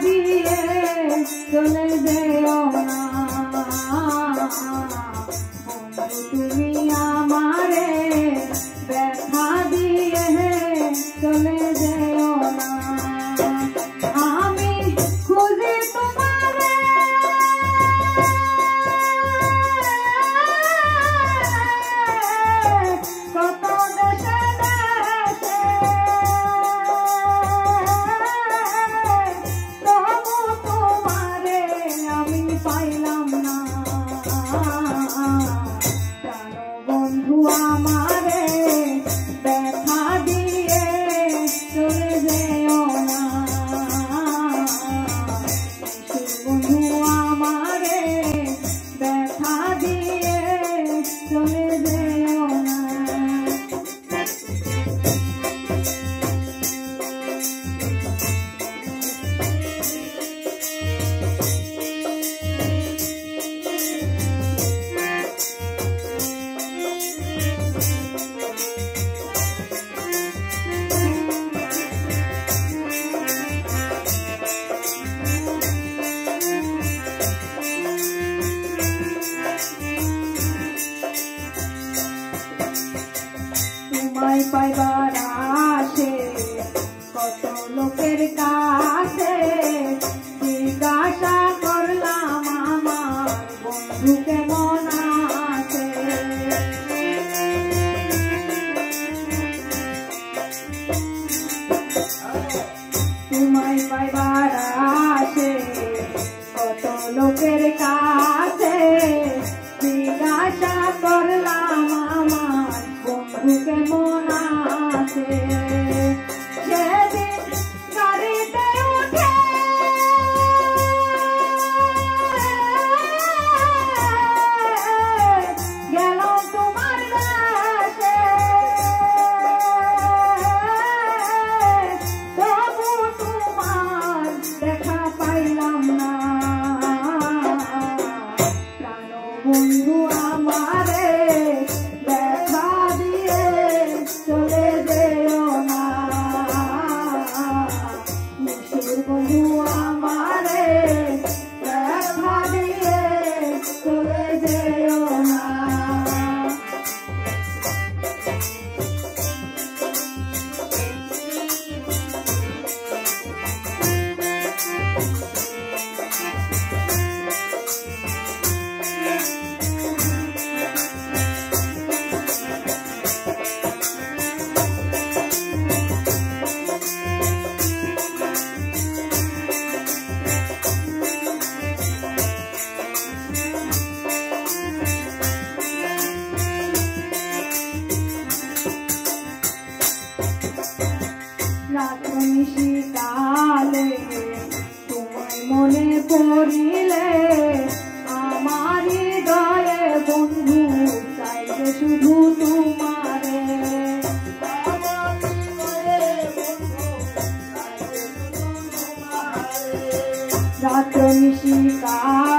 দিয়ে চলে যেও না বন্ধু তুমি আমারে ব্যথা দিয়ে চলে যেও না আমি খুঁজি তোমারে কত দেশে দেশে তবু তোমারে আমি পাইলাম না জানো বন্ধু আমারে ব্যথা দিয়ে চলে যেও না বন্ধু আমারে ব্যথা দিয়ে চলে যেও না তোমায় পাইবার আসে কত লোকের কাছে জিজ্ঞাসা করলাম আমার বন্ধু কেমন আছে তোমায় পাইবার আসে কত লোকের কাছে জিজ্ঞাসা করলাম আমার বন্ধু কেমন আছে সেদিন গাড়িতে উঠে গেল তোমার দেশে তবু তোমার দেখা পাইলাম না প্রাণ বন্ধু আমারে দেখা দিয়ে চলে যেও না নিষ্ঠুর বন্ধু আমারে দেখা দিয়ে চলে যেও না নিশিকালে তোমায় মনে পড়িলে আমার হৃদয়ে বন্ধু চাইবে শুধু তোমারে রাত নিশিকালে